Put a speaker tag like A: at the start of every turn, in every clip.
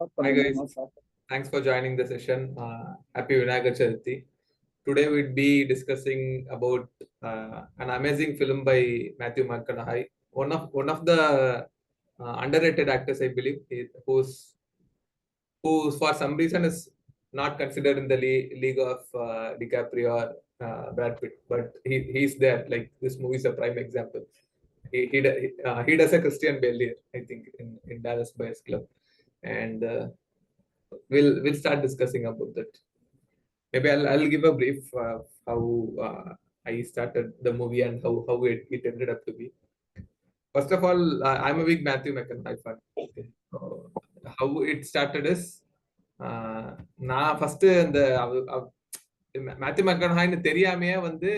A: Hi guys, thanks for joining the session. Happy Vinayagar Chaturthi. Today we'd be discussing about an amazing film by Matthew McConaughey, one of the underrated actors, I believe, who for some reason is not considered in the league of DiCaprio or Brad Pitt, but he's there. Like this movie is a prime example. He does a Christian Bale here, I think, in Dallas Buyers Club, and we'll start discussing about that. Maybe I'll give a brief how I started the movie and how it ended up to be. First of all, I'm a big Matthew McConaughey fan. Okay. So, how it started is நான் first இந்த Matthew மெக்கன்ஹாய்னு தெரியாமையே வந்து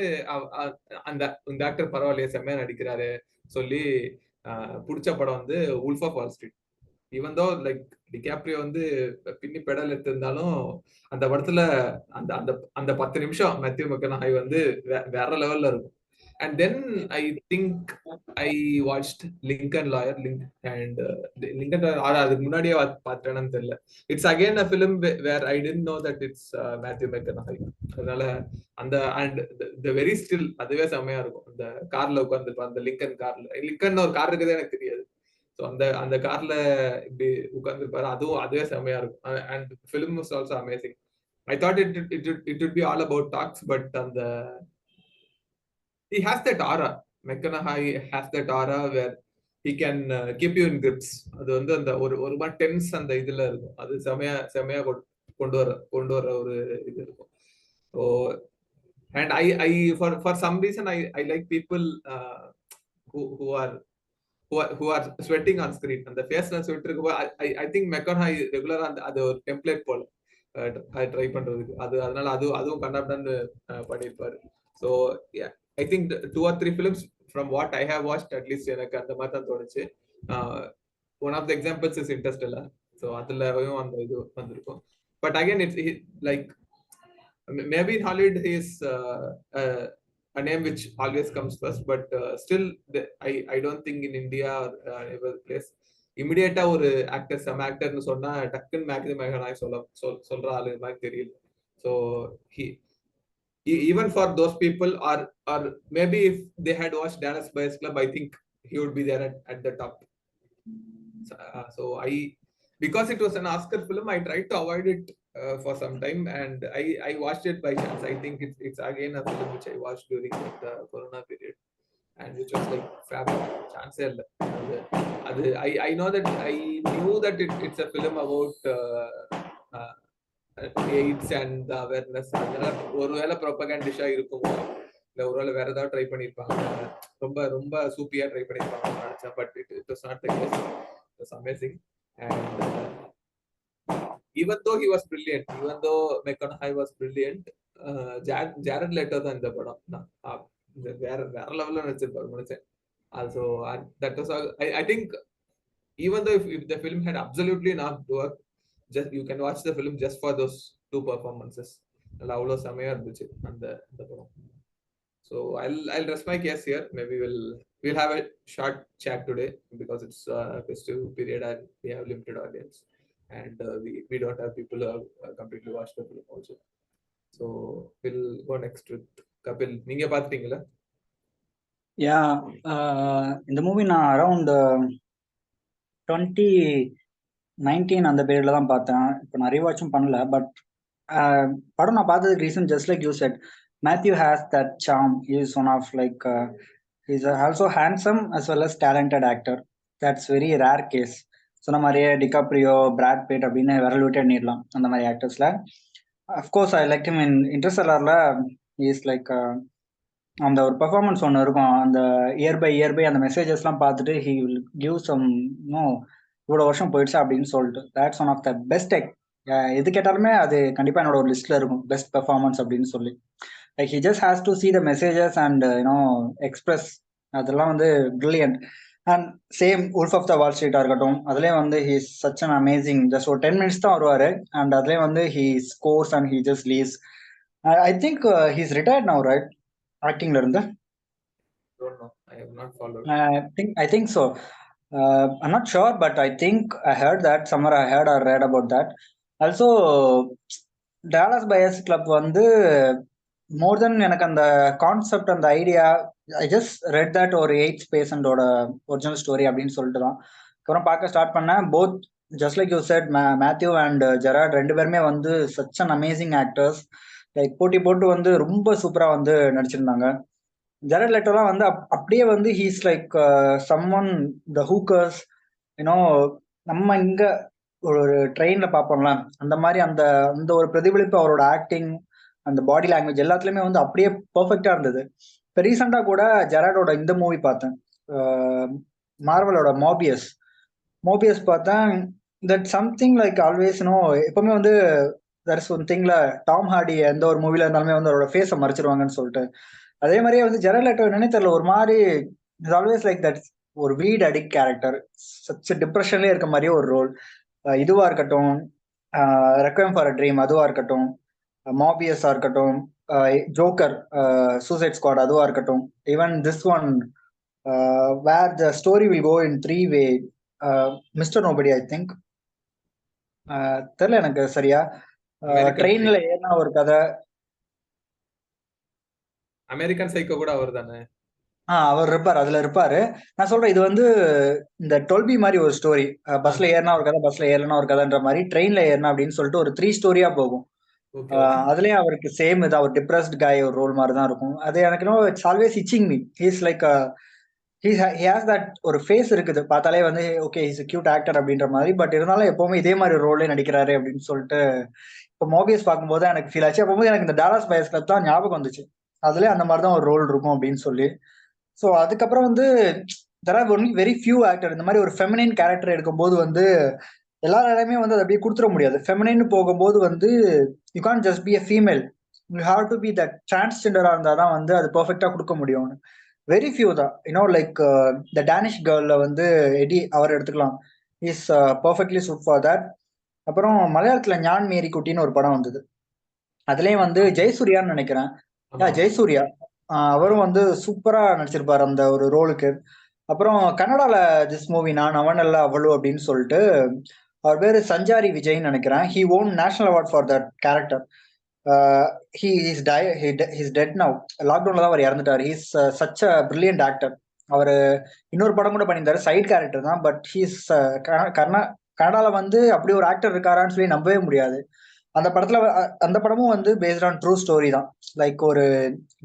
A: அந்த actor பரவாயில்லையே செம்மையா நடிக்கிறாரு சொல்லி பிடிச்ச படம் வந்து wolf of Wall Street. Even though like DiCaprio வந்து பின்னி பெடல் எடுத்திருந்தாலும் அந்த படத்துல அந்த அந்த அந்த 10 நிமிஷம் மேத்யூ மெக்கன்ஹாய் வந்து வேற லெவல்ல இருக்கும். And then I think I watched Lincoln Lawyer and Lincoln Lawyer அதுக்கு முன்னாடியே பார்த்தேன்னு தெரியல. It's again a film where I didn't know that it's Matthew McConaughey. அதனால அந்த and the very still அதுவே செமையா இருக்கும். அந்த கார்ல உட்கார்ந்துருப்பான், அந்த லிங்கன் ஒரு கார் இருக்குதே எனக்கு தெரியாது. ஸோ அந்த கார்ல இப்படி உட்கார்ந்துருப்பாரு, அதுவே செமையா இருக்கும். And film was also amazing. I thought it would be all about talks, but அந்த he has that aura. McConaughey has that aura where he can keep you in grips. அது வந்து அந்த ஒரு மாதிரி டென்ஸ் அந்த இதுல இருக்கும். அது செமையா கொண்டு வர ஒரு இது இருக்கும். So and I for some reason I like people who are sweating on screen. அந்த ஃபேஸ்ல ஸ்வெட் இருக்கு. ஐ திங்க் மெக்கன்ஹாய் ரெகுலரா அது ஒரு டெம்ப்ளேட் போல ட்ரை பண்றதுக்கு. அதனால அதுவும் கண்டாப்டான்னு பண்ணியிருப்பாரு. So I think 2 or 3 films from what I have watched, at least எனக்கு அந்த மாதிரி தான் தோணுச்சு. One of the examples is Interstellar. So அதுலயும் அந்த இது வந்திருக்கும். But again it's like maybe in Hollywood he is a name which always comes first, but still I don't think in India or another place இமிடியேட்டா ஒரு actor some ஆக்டர்னு சொன்னா டக்குன்னு Matthew மெக்கன்ஹாய் சொல்ற ஆளு மாதிரி தெரியல. So even for those people, or maybe if they had watched Dallas Buyers Club, I think he would be there at the top. So because it was an Oscar film, I tried to avoid it for some time, and I watched it by chance. I think it's again a film which I watched during the Corona period, and which was like fabulous. Chance I know that I knew that it's a film about AIDS and awareness. அதனால ஒருவேளை ப்ரொபகண்டிஷா இருக்குமோ, இல்ல ஒருவேளை வேற ஏதாவது try பண்ணிருப்பாங்க, ரொம்ப ரொம்ப சூப்பியா ட்ரை பண்ணிருப்பாங்க நினைச்சேன். But it was not the case. It was amazing. And even though he was brilliant, even though McConaughey was brilliant, Jared Leto தான் இந்த படம் வேற லெவல்ல நடிச்சிருப்பாரு மனுஷன். Also that was I think even though if the film had absolutely not worked, just you can watch the film just for those 2 performances. அவ்வளோ செமையா இருந்துச்சு அந்த படம். So I'll rest my case here. Maybe we'll have a short chat today because it's festive period and we have limited audience, and we don't have people who have completely watched the film also. So we'll go next with Kapil. நீங்க பாத்துட்டீங்களா?
B: இந்த movie நான் around 2019 அந்த பீரியட்ல தான் பார்த்தேன். இப்போ நான் ரீவாட்சும் பண்ணல. பட் படம் நான் பார்த்ததுக்கு reason just like you said, Matthew has that charm. Is one of like is also handsome as well as talented actor. That's very rare case. சொன்ன மாதிரியே டிகாப்ரியோ, பிராட் பிட் அப்படின்னு விரல் விட்டு எண்ணிடலாம் அந்த மாதிரி ஆக்டர்ஸ்ல. Of course I like him in இன்டர்ஸ்டெல்லர்ல. இஸ் லைக் அந்த ஒரு பெர்ஃபார்மன்ஸ் ஒன்று இருக்கும். அந்த இயர் பை அந்த மெசேஜஸ்லாம் பார்த்துட்டு ஹி வில் கிவ் சம் இவ்வளோ வருஷம் போயிடுச்சு அப்படின்னு சொல்லிட்டு, that's one of the best. எது கேட்டாலுமே அது கண்டிப்பாக என்னோட ஒரு லிஸ்ட்ல இருக்கும், பெஸ்ட் பெர்ஃபார்மன்ஸ் அப்படின்னு சொல்லி. Like he just has to see the messages and express. அதெல்லாம் வந்து brilliant. And same wolf of the wall ஸ்ட்ரீட்டாக இருக்கட்டும், அதுலேயும் வந்து he is such an amazing. Just ஒரு 10 minutes தான் வருவார், அண்ட் அதுலேயும் வந்து he scores and he just leaves. I think he is retired now, right? ஆக்டிங்ல இருந்து
A: Don't know, I have not followed.
B: I think so. I'm not sure, but I think I heard that somewhere. I heard or read about that. Also, Dallas Buyers Club வந்து மோர் தென் எனக்கு அந்த concept அந்த idea I just red that ஒரு 8th பேஷண்டோட original story அப்படின்னு சொல்லிட்டு தான் அப்புறம் பார்க்க ஸ்டார்ட் பண்ணேன். Both just like you said Matthew and Gerard ரெண்டு பேருமே வந்து such an amazing actors. Like போட்டி போட்டு வந்து ரொம்ப சூப்பரா வந்து நடிச்சிருந்தாங்க. ஜெரட் லெட்டோலாம் வந்து அப்படியே வந்து ஹீஸ் லைக் சம்மன் த ஹூக்கர்ஸ் யூனோ நம்ம இங்க ஒரு ட்ரெயின்ல பார்ப்போம்ல அந்த மாதிரி அந்த அந்த ஒரு பிரதிபலிப்பு அவரோட ஆக்டிங் அந்த பாடி லாங்குவேஜ் எல்லாத்துலயுமே வந்து அப்படியே பெர்ஃபெக்டா இருந்தது. இப்போ ரீசெண்டா கூட ஜெராடோட இந்த மூவி பார்த்தேன், மார்வலோட மோபியஸ் பார்த்தேன். தட் சம்திங் லைக் ஆல்வேஸ் எப்பவுமே வந்து தட் இஸ் ஒன் திங்ல டாம் ஹார்டி எந்த ஒரு மூவில இருந்தாலுமே வந்து அவரோட ஃபேஸை மறைச்சிருவாங்கன்னு சொல்லிட்டு அதே மாதிரியே வந்து ஜெரட் லெட்டோ என்னன்னே தெரியல ஒரு மாதிரி இட்ஸ் ஆல்வேஸ் லைக் தட் ஒரு வீட் அடிக்ட் கேரக்டர் சச் டிப்ரெஷன்லேயே இருக்க மாதிரியே ஒரு ரோல். இதுவா இருக்கட்டும், ரெக்வயம் ஃபார் அ ட்ரீம் அதுவா இருக்கட்டும், மாபியஸா இருக்கட்டும், ஜோக்கர் சூசைட் ஸ்குவாட் அதுவா இருக்கட்டும், even this one where the story will go in 3 way, Mr Nobody I think தெரியல எனக்கு சரியா. ட்ரெயின்ல ஏன்னா ஒரு கதை,
A: அமெரிக்கன் சைக்கோ கூட அவர் தானே?
B: அவர் இருப்பாரு, அதுல இருப்பாரு. நான் சொல்றேன் இது வந்து இந்த 12B மாதிரி ஒரு ஸ்டோரி. பஸ்ல ஏறினா ஒரு கதை, பஸ்ல ஏறினா ஒரு கதைன்ற மாதிரி ட்ரெயின்ல ஏறினா அப்படின்னு சொல்லிட்டு ஒரு 3 ஸ்டோரியா போகும். அதுலயும் அவருக்கு சேம் இது அவர் டிப்ரெஸ்ட் காய் ஒரு ரோல் மாதிரி தான் இருக்கும். அது எனக்கு it's always itching me. He's like he has that ஒரு ஃபேஸ் இருக்குது பார்த்தாலே வந்து ஓகே ஹீஸ் கியூட் ஆக்டர் அப்படின்ற மாதிரி. பட் இருந்தாலும் எப்பவுமே இதே மாதிரி ரோலே நடிக்கிறாரு அப்படின்னு சொல்லிட்டு இப்போ மோபியஸ் பார்க்கும்போது எனக்கு ஃபீல் ஆச்சு. அப்போது எனக்கு இந்த டாலஸ் பயர்ஸ் கிளப் தான் ஞாபகம் வந்துச்சு, அதுலேயே அந்த மாதிரி தான் ஒரு ரோல் இருக்கும் அப்படின்னு சொல்லி. ஸோ அதுக்கப்புறம் வந்து there are only very few actor இந்த மாதிரி ஒரு ஃபெமினின் கேரக்டர் எடுக்கும்போது வந்து எல்லாராலையுமே வந்து அதை அப்படியே கொடுத்துட முடியாது. ஃபெமினின்னு போகும்போது வந்து you can just be a female, you have to be that டிரான்ஸ்ஜெண்டரா இருந்தால் தான் வந்து அது பர்ஃபெக்டாக கொடுக்க முடியும். வெரி ஃபியூ தான் லைக் த டேனிஷ் கேர்ல வந்து எடி அவர் எடுத்துக்கலாம், is perfectly suit for that. அப்புறம் மலையாளத்துல ஞான் மேரி குட்டின்னு ஒரு படம் வந்தது, அதுலயும் வந்து ஜெயசூர்யான்னு நினைக்கிறேன், ஜெயசூர்யா அவரும் வந்து சூப்பரா நடிச்சிருப்பாரு அந்த ஒரு ரோலுக்கு. அப்புறம் கன்னடால திஸ் மூவி நான் அவனல்ல அவளு அப்படின்னு சொல்லிட்டு அவர் பேரு சஞ்சாரி விஜய்ன்னு நினைக்கிறேன். He won national award for that character. He's dead now, லாக்டவுன்ல தான் அவர் இறந்துட்டார். He's such a brilliant actor. அவர் இன்னொரு படம் கூட பண்ணியிருந்தாரு, சைட் கேரக்டர் தான். பட் ஹீஸ் கன்னடால வந்து அப்படி ஒரு ஆக்டர் இருக்காரான்னு சொல்லி நம்பவே முடியாது. அந்த படத்துல அந்த படமும் வந்து பேஸ்ட் ஆன் ட்ரூ ஸ்டோரி தான். லைக் ஒரு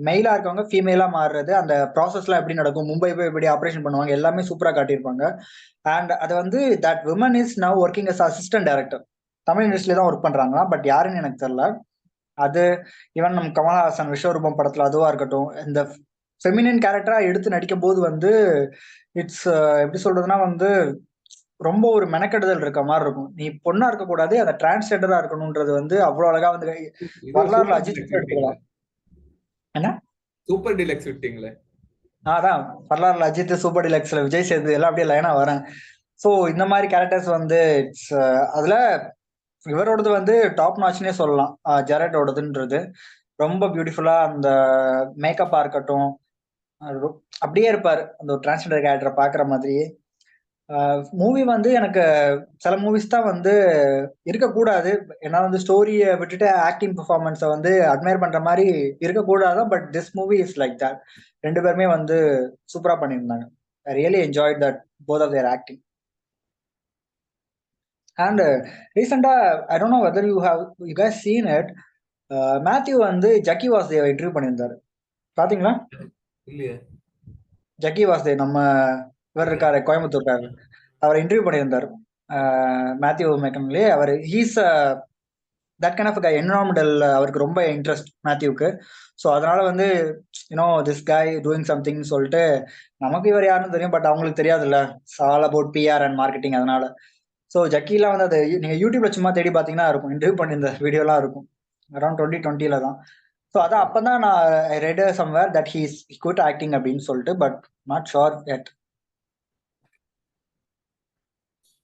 B: மெயிலா இருக்கவங்க ஃபீமேலா மாறுறது, அந்த ப்ராசஸ்லாம் எப்படி நடக்கும், மும்பை போய் எப்படி ஆப்ரேஷன் பண்ணுவாங்க, எல்லாமே சூப்பரா காட்டியிருப்பாங்க. அண்ட் அது வந்து that women is now working as assistant director. Tamil இண்டஸ்ட்ரியில தான் ஒர்க் பண்றாங்களா, பட் யாருன்னு எனக்கு தெரியல. அது ஈவன் நம்ம கமலஹாசன் விஸ்வரூபம் படத்துல அதுவா இருக்கட்டும், இந்த ஃபெமினின் கேரக்டரா எடுத்து நடிக்கும் போது வந்து இட்ஸ் எப்படி சொல்றதுன்னா வந்து ரொம்ப ஒரு மெனக்கெடுதல் இருக்க மாதிரி இருக்கும். நீ பொண்ணா இருக்க கூடாது, அந்த டிரான்ஸ்ஜெண்டரா இருக்கணும்ன்றது வந்து அவ்வளவு அழகா வந்து வரலாறுல அஜித் எடுத்துக்கலாம். என்ன
A: சூப்பர் டிலக்ஸ் விட்டீங்களே?
B: அதான் வரலாறுல அஜித், சூப்பர் டிலக்ஸ்ல விஜய் சேது எல்லாம் அப்படியே லைனா வரேன். ஸோ இந்த மாதிரி கேரக்டர்ஸ் வந்து இட்ஸ் அதுல இவரோடது வந்து டாப் நாச்னே சொல்லலாம். ஜெரட்டோடதுன்றது ரொம்ப பியூட்டிஃபுல்லா அந்த மேக்கப்பா இருக்கட்டும், அப்படியே இருப்பாரு அந்த ஒரு டிரான்ஸ்ஜெண்டர் கேரக்டரை பாக்குற மாதிரியே. மூவி வந்து எனக்கு சில மூவிஸ் தான் வந்து இருக்கக்கூடாது, ஏன்னா வந்து ஸ்டோரியை விட்டுட்டு ஆக்டிங் பெர்ஃபார்மன்ஸை வந்து அட்மையர் பண்ற மாதிரி இருக்கக்கூடாது. But this movie is like that. ரெண்டு பேருமே வந்து சூப்பரா பண்ணியிருந்தாங்க. I really enjoyed that both of their acting. And ரீசெண்டா I don't know whether you guys seen it, Matthew வந்து ஜக்கி வாசுதேவ் இன்டர்வியூ பண்ணியிருந்தாரு, பாத்தீங்களா?
A: இல்லையே.
B: ஜக்கி வாசுதேவ் நம்ம இவர் இருக்காரு கோயம்புத்தூர்காரர், அவர் இன்டர்வியூ பண்ணியிருந்தார் மேத்யூ மெக்கன்லே. அவர் he's that kind of guy, environmental அவருக்கு ரொம்ப இன்ட்ரெஸ்ட் மேத்யூக்கு. ஸோ அதனால வந்து திஸ் காய் டூயிங் சம்திங் சொல்லிட்டு நமக்கு இவர் யாருன்னு தெரியும், பட் அவங்களுக்கு தெரியாதுல்ல, all about PR and marketing. அதனால ஸோ ஜக்கிலாம் வந்து அது நீங்க யூடியூப்ல சும்மா தேடி பார்த்தீங்கன்னா இருக்கும், இன்டர்வியூ பண்ணியிருந்த வீடியோலாம் இருக்கும், அரௌண்ட் 2020 தான். ஸோ அதான் அப்பதான் நான் read somewhere that he's good acting அப்படின்னு சொல்லிட்டு, but not sure yet.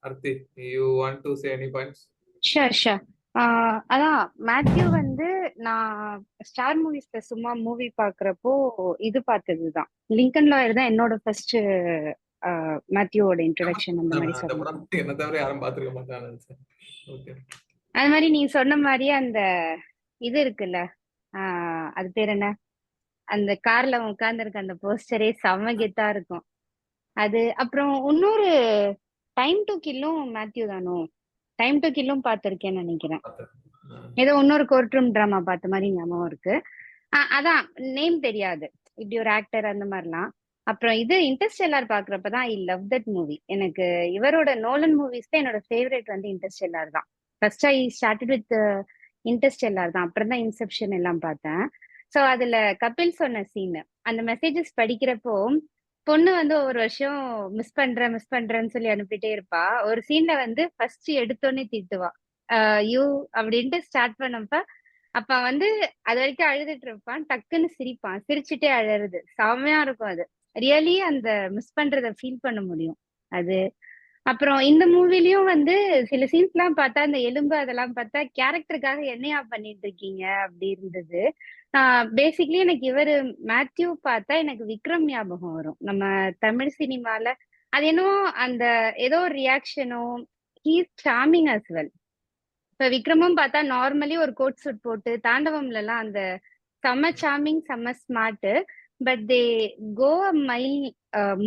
A: Arti, you want to say any points?
C: Sure. அதான் மேத்யூ வந்து நான் ஸ்டார் மூவிஸ்ல சும்மா மூவி பாக்குறப்போ இது பார்த்ததுதான், லிங்கன் லாயர் தான் என்னோட ஃபர்ஸ்ட் மேத்யூவோட இன்ட்ரோடக்ஷன் அந்த மாதிரி
A: அந்த
C: சொல்லலாம்.
A: படம் என்ன தவிர யாரும் பாத்துருக்க மாட்டாங்க. ஓகே,
C: அது மாதிரி நீ சொன்ன மாதிரி அந்த இது இருக்குல்ல, அது பேர் என்ன, அந்த கார்ல உட்கார்ந்து இருக்க அந்த போஸ்டரே செம்ம கெத்தா இருக்கும் அது. அப்புறம் இன்னொரு டைம் டு கில்லும் மேத்யூ தானோ, டைம் டு கில்லும் பார்த்திருக்கேன்னு நினைக்கிறேன். ஏதோ இன்னொரு கோர்ட் ரூம் டிராமா பார்த்த மாதிரி ஞாபகம் இருக்கு. அதான் நேம் தெரியாது, இப்படி ஒரு ஆக்டர் அந்த மாதிரிலாம். அப்புறம் இது இன்டர்ஸ்டெல்லார் பாக்குறப்பதான் ஐ லவ் தட் மூவி. எனக்கு இவரோட நோலன் மூவிஸ்ல என்னோட ஃபேவரட் வந்து இன்டர்ஸ்டெல்லார் தான். First I started with Interstellar தான், அப்புறம் தான் இன்செப்ஷன் எல்லாம் பார்த்தேன். ஸோ அதுல கபில் சொன்ன சீன், அந்த மெசேஜஸ் படிக்கிறப்போ பொண்ணு வந்து ஒவ்வொரு வருஷம் மிஸ் பண்றேன்னு சொல்லி அனுப்பிட்டே இருப்பா. ஒரு சீன்ல வந்து ஃபர்ஸ்ட் எடுத்தோன்னே திட்டுவா, யூ அப்படின்ட்டு ஸ்டார்ட் பண்ணப்ப அப்ப வந்து அது வரைக்கும் அழுதுட்டு இருப்பான், டக்குன்னு சிரிப்பான், சிரிச்சுட்டே அழறது செம்மையா இருக்கும். அது ரியலி அந்த மிஸ் பண்றத ஃபீல் பண்ண முடியும் அது. அப்புறம் இந்த மூவிலயும் வந்து சில சீன்ஸ் எல்லாம் பார்த்தா, அந்த எலும்பு அதெல்லாம் பார்த்தா கேரக்டருக்காக என்னையா பண்ணிட்டு இருக்கீங்க அப்படி இருந்தது. பேசிக்லி எனக்கு இவரு மேத்யூ பார்த்தா எனக்கு விக்ரம் ஞாபகம் வரும் நம்ம தமிழ் சினிமால. அது என்னவோ அந்த ஏதோ ரியாக்ஷனோ, he is charming as well. இப்ப விக்ரமும் பார்த்தா நார்மலி ஒரு கோட் சூட் போட்டு, தாண்டவம்ல எல்லாம் அந்த செம்ம சார்மிங் செம்ம smart, but they go a mile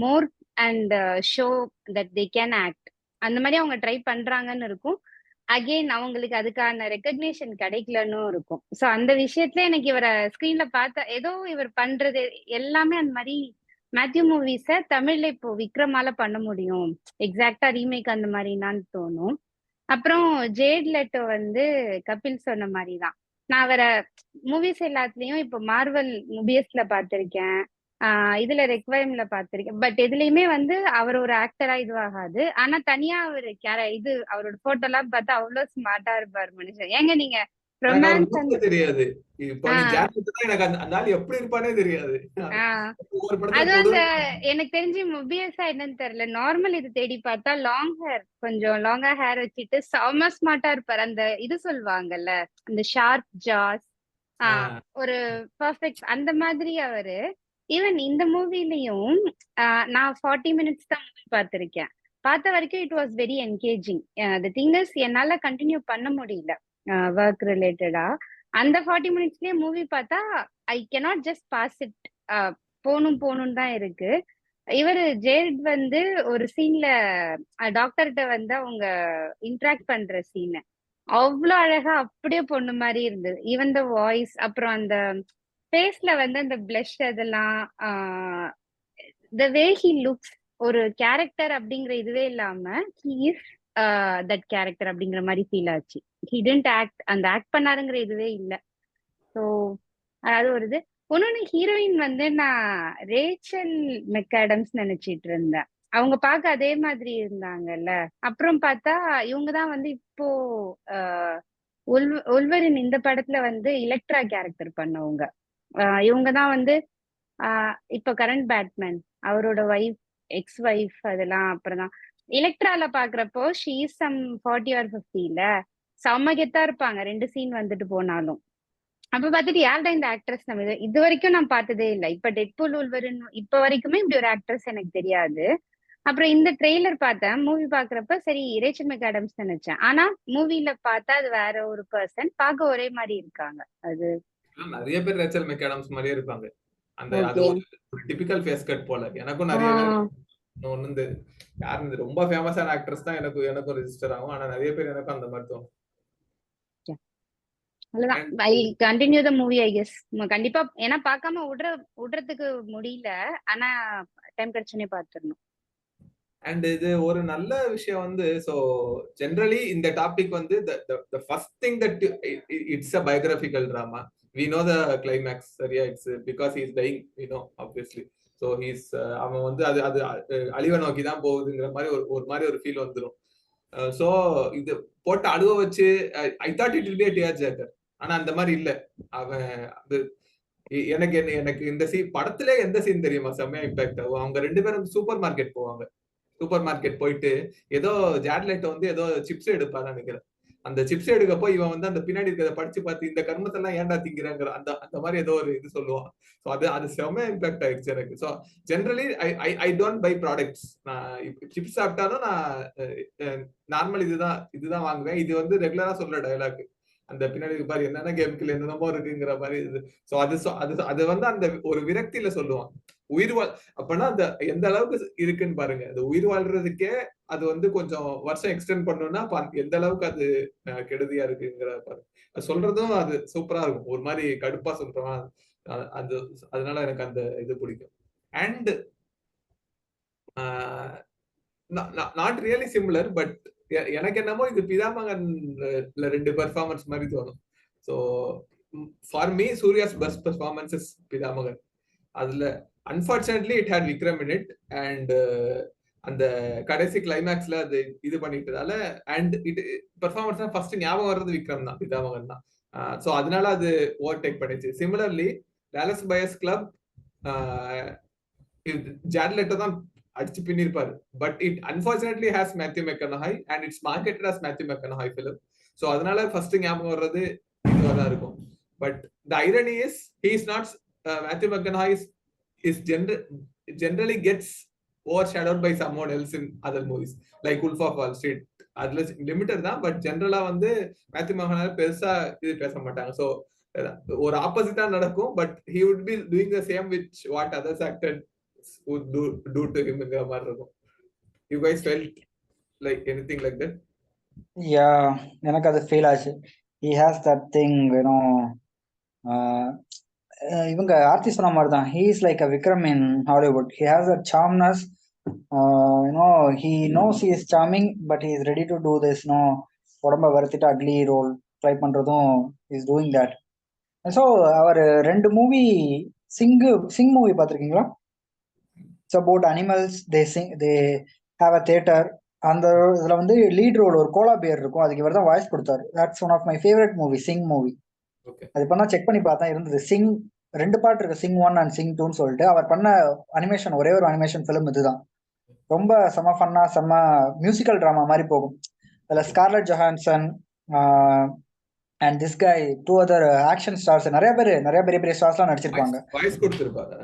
C: more and show that they can act. அந்த மாதிரி அவங்க ட்ரை பண்றாங்கன்னு இருக்கும். அகெயின் அவங்களுக்கு அதுக்கான ரெக்கக்னேஷன் கிடைக்கலன்னு இருக்கும். ஸோ அந்த விஷயத்துல எனக்கு இவரை ஸ்கிரீன்ல பார்த்தா ஏதோ இவர் பண்றது எல்லாமே அந்த மாதிரி மேத்யூ மூவிஸ தமிழ்ல இப்போ விக்ரமால பண்ண முடியும், எக்ஸாக்டா ரீமேக் அந்த மாதிரினான்னு தோணும். அப்புறம் ஜேட் லெட்டோ வந்து கபில் சொன்ன மாதிரிதான், நான் அவரை மூவிஸ் எல்லாத்துலயும் இப்போ மார்வல் மூவிஸ்ல பார்த்திருக்கேன், இதுல ரெக்வைம்ல பார்த்திருக்கேன். பட் எதுலயுமே வந்து அவர் ஒரு ஆக்டரா இதுவாகாது. ஆனா தனியா அவரு இது அவரோட போட்டோ எல்லாம் பார்த்தா அவ்வளவு ஸ்மார்ட்டா இருப்பாரு மனுஷன். ஏங்க நீங்க ரொமான்ஸ் அந்த
A: தெரியாது. இப்போ நீ ஜாக்கெட் தான் எனக்கு அந்த ஆள் எப்படி இருப்பானே தெரியாது. ஒரு படத்துல
C: அது அந்த எனக்கு தெரிஞ்சு முபியஸா என்னன்னு தெரியல, நார்மல் இது தேடி பார்த்தா லாங் ஹேர், கொஞ்சம் லாங்கா ஹேர் வச்சுட்டு செம ஸ்மார்ட்டா இருப்பாரு. அந்த இது சொல்லுவாங்கல்ல, அந்த ஷார்ப் ஜாஸ், ஒரு பர்ஃபெக்ட் அந்த மாதிரி அவரு. ஈவன் இந்த மூவிலையும் நான் 40 மினிட்ஸ் தான் மூவி பார்த்திருக்கேன். பார்த்த வரைக்கும் it was very engaging. The thing is என்னால கண்டினியூ பண்ண முடியல ஒர்க் ரிலேட்டடா. அந்த 40 மினிட்ஸ்லயே மூவி பார்த்தா I cannot just pass it, போகணும் தான் இருக்கு. இவரு ஜேட் வந்து ஒரு சீன்ல டாக்டர்கிட்ட வந்து அவங்க இன்ட்ராக்ட் பண்ற சீன் அவ்வளவு அழகா அப்படியே பொண்ணு மாதிரி இருந்தது. ஈவன் த வாய்ஸ், அப்புறம் அந்த ஃபேஸ்ல வந்து அந்த பிளஷ் அதெல்லாம், த வே ஹி லுக்ஸ், ஒரு கேரக்டர் அப்படிங்கிற இதுவே இல்லாம ஹி இஸ் தட் கேரக்டர் அப்படிங்கிற மாதிரி ஃபீல் ஆச்சு. ஹி டிடன்ட் ஆக்ட், அந்த ஆக்ட் பண்ணாருங்கிற இதுவே இல்லை. ஸோ அது ஒரு இது. இன்னொன்னு ஹீரோயின் வந்து நான் ரேச்சல் மெக்காடம்ஸ் நினைச்சிட்டு இருந்தேன், அவங்க பார்க்க அதே மாதிரி இருந்தாங்கல்ல. அப்புறம் பார்த்தா இவங்கதான் வந்து இப்போ உல்வரின் இந்த படத்துல வந்து எலக்ட்ரா கேரக்டர் பண்ணவங்க. இவங்கதான் வந்து இப்ப கரண்ட் பேட்மேன் அவரோட ஒய்ஃப், எக்ஸ் ஒய்ஃப் அதெல்லாம். அப்புறம் தான் எலக்ட்ரால பாக்குறப்போ ஷீ இஸ் சம் 40 or 50ல செம்ம கெத்தா இருப்பாங்க, 2 சீன் வந்துட்டு போனாலும். அப்ப பார்த்துட்டு யார்டா இந்த ஆக்ட்ரஸ், நம்ம இது வரைக்கும் நான் பார்த்ததே இல்லை. இப்ப டெட்பூல் உல்வரின் இப்ப வரைக்குமே இப்படி ஒரு ஆக்ட்ரஸ் எனக்கு தெரியாது. அப்புறம் இந்த ட்ரெய்லர் பார்த்தேன், மூவி பாக்குறப்ப சரி ரேச்சல் மெக்காடம்ஸ் நினைச்சேன். ஆனா மூவில பார்த்தா அது வேற ஒரு பர்சன், பார்க்க ஒரே மாதிரி இருக்காங்க. அது
A: நிறைய பேர் ரேச்சல் மெக்காடம்ஸ் மாதிரியே இருப்பாங்க. அந்த அது ஒரு டிபிக்கல் ஃபேஸ் கட் போல. எனக்கும் நிறைய பேர் ஒண்ணு யாரு ரொம்ப ஃபேமஸான ஆக்ட்ரஸ் தான் எனக்கும் ரெஜிஸ்டர் ஆகும். ஆனா நிறைய பேர் எனக்கும் அந்த மாதிரி தோணும்.
C: I continue the movie I guess. கண்டிப்பா, ஏன்னா பார்க்காம விடுறதுக்கு முடியல. ஆனா டைம் கிடைச்சனே பார்த்துடணும்.
A: அண்ட் இது ஒரு நல்ல விஷயம் வந்து, சோ ஜெனரலி இந்த டாபிக் வந்து the first thing that it's a biographical drama. We know the climax, சரியா? It's because he is dying, we know obviously. So he's அவன் வந்து அது அழிவை நோக்கி தான் போகுதுங்கிற மாதிரி ஒரு மாதிரி ஒரு ஃபீல் வந்துடும். சோ இது போட்டு அழுவ வச்சு I thought it will be a tearjerker. ஆனா அந்த மாதிரி இல்ல. அவன் அது எனக்கு இந்த படத்திலே எந்த சீன் தெரியுமா செம்மையா இம்பாக்ட் ஆகும்? அவங்க 2 பேரும் சூப்பர் மார்க்கெட் போவாங்க. சூப்பர் மார்க்கெட் போயிட்டு ஏதோ ஜேட் லெட்டோ வந்து ஏதோ சிப்ஸ் எடுப்பான்னு நினைக்கிறேன். அந்த சிப்ஸ் எடுக்கப்போ இவன் வந்து அந்த பின்னாடி இருக்கிறத படிச்சு பார்த்து இந்த கர்மத்தெல்லாம் ஏன்டா திங்கிறாங்கிற அந்த அந்த மாதிரி ஏதோ ஒரு இது சொல்லுவான். ஸோ அது செம்ம இம்பாக்ட் ஆயிடுச்சு எனக்கு. So generally I don't by products. நான் சிப்ஸ் சாப்பிட்டாலும் நான் நார்மல் இதுதான் வாங்குவேன். இது வந்து ரெகுலரா சொல்ற டயலாக். அந்த பின்னாடி பாரு என்னென்ன கெமிக்கல் என்னென்னமோ இருக்குங்கிற மாதிரி இது. ஸோ அது வந்து அந்த ஒரு விரக்தியில சொல்லுவான். உயிர் அப்பனா அந்த எந்த அளவுக்கு இருக்குன்னு பாருங்க. அந்த உயிர் வாழ்றதுக்கே அது வந்து கொஞ்சம் வருஷம் எக்ஸ்டெண்ட் பண்ணணும்னா எந்த அளவுக்கு அது கெடுதியா இருக்குங்கிற பாருங்க. அது சொல்றதும் அது சூப்பரா இருக்கும். ஒரு மாதிரி கடுப்பா சொல்றோம். அது அதனால எனக்கு அந்த இது பிடிக்கும். And not really similar, but எனக்கு என்னமோ இது பிதாமகன்ல 2 பெர்ஃபார்மன்ஸ் மாதிரி தோணும். So for me Suriya's best performance is Pithamagan. அதுல unfortunately it had Vikram in it. And அந்த கடைசி கிளைமேக்ஸ்ல அது இது பண்ணிட்டதால அண்ட் இட் பெர்ஃபார்மன்ஸ் தான் ஃபர்ஸ்ட் ஞாபகம் வர்றது விக்ரம் தான், பிதாமகன் தான். ஸோ அதனால அது ஓவர்டேக் பண்ணிச்சு. Similarly Dallas Buyers Club Jared Leto தான் அடிச்சு பின்னிருப்பாரு. But it unfortunately has Matthew McConaughey and it's marketed as Matthew McConaughey film. So அதனால ஃபர்ஸ்ட் ஞாபகம் வர்றது இதுவாக தான் இருக்கும். But the irony is he is not Matthew McConaughey is generally gets overshadowed by someone else in other movies like Wolf of Wall Street. அதுல limited தான், but ஜெனரலா வந்து மேத்யூ மெக்கனஹாய் பெருசா இது பேச மாட்டாங்க. ஸோ ஒரு ஆப்போசிட்டா நடக்கும். But he would be doing the same which what others actors would do to him ங்கிற மாதிரி இருக்கும். You guys felt like anything like that?
B: Yeah, எனக்கு அது ஃபீல் ஆச்சு. He has that thing, you know, இவங்க ஆர்த்தி சொன்ன மாதிரி தான். He is like a Vikram in Hollywood. He has a charmness. You know, he knows he is charming, but he is ready to do this, no, உடம்ப வருத்திட்டு ugly role try பண்றதும் is doing that. So அவர் 2 movie Sing movie பார்த்துருக்கீங்களா? It's about animals. They have a theatre. அந்த இதுல வந்து lead role ஒரு koala bear இருக்கும். அதுக்கு இவர் தான் வாய்ஸ் கொடுத்தாரு. That's one of my favourite movie, Sing movie. அது பண்ணா செக் பண்ணி பார்த்தா இருந்தது. சிங் 2 பார்ட் இருக்கு, சிங் 1 அண்ட் சிங் 2ன்னு சொல்லிட்டு. அவர் பண்ண அனிமேஷன் ஒரே ஒரு அனிமேஷன் ஃபிலிம் இதுதான். ரொம்ப செம்ம ஃபன்னா, செம்ம மியூசிக்கல் டிராமா மாதிரி போகும். அதில் Scarlett Johansson and this guy 2 other action stars, நிறைய பெரிய பெரிய ஸ்டார்ஸ்லாம் நடிச்சிருப்பாங்க.
A: வாய்ஸ் கொடுத்திருப்பாரு.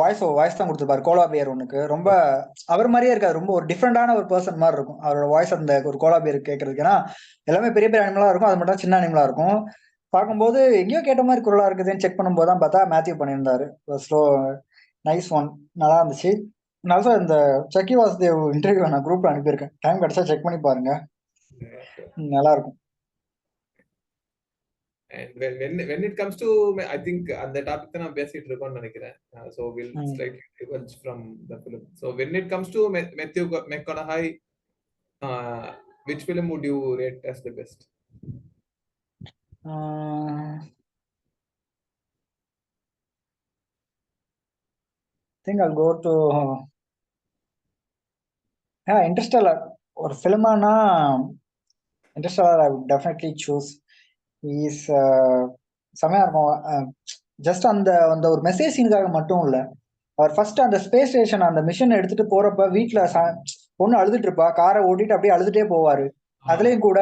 B: வாய்ஸ் தான் கொடுத்துருப்பாரு. கோலா பியர் ஒன்னுக்கு ரொம்ப அவர் மாதிரியே இருக்காது. ரொம்ப ஒரு டிஃப்ரெண்டான ஒரு பர்சன் மாதிரி இருக்கும் அவரோட வாய்ஸ் அந்த ஒரு கோலா பியர் கேட்கறதுக்கு. ஏன்னா எல்லாமே பெரிய பெரிய அனிமலா இருக்கும், அது மட்டும் சின்ன அனிமலா இருக்கும். பார்க்கும்போது எங்கேயோ கேட்ட மாதிரி குரலா இருக்குதுன்னு செக் பண்ணும்போது தான் பார்த்தா மேத்யூ பண்ணியிருந்தாரு. ஸ்லோ நைஸ் ஒன், நல்லா இருந்துச்சு. நல்லா இந்த சக்கி வாசுதேவ் இன்டர்வியூ நான் குரூப்ல அனுப்பியிருக்கேன். டைம் கிடைச்சா செக் பண்ணி பாருங்க, நல்லா இருக்கும்.
A: And when it comes to, I think அந்த டாபிக் தான் நான் பேசிட்டு இருக்கோம்னு நினைக்கிறேன். So we'll slightly diverge from the film. So when it comes to Matthew McConaughey, which film would you rate as the best?
B: I think I'll go to Interstellar. ஒரு ஃபிலிமானா Interstellar I would definitely choose. Is செமையா இருக்கும். Just அந்த அந்த ஒரு message சீனுக்காக மட்டும் இல்ல, அவர் first அந்த space station அந்த மிஷன் எடுத்துட்டு போறப்ப வீட்டுல பொண்ணு அழுதுட்டு இருப்பா, காரை ஓட்டிட்டு அப்படியே அழுதுட்டே போவாரு. அதுலயும் கூட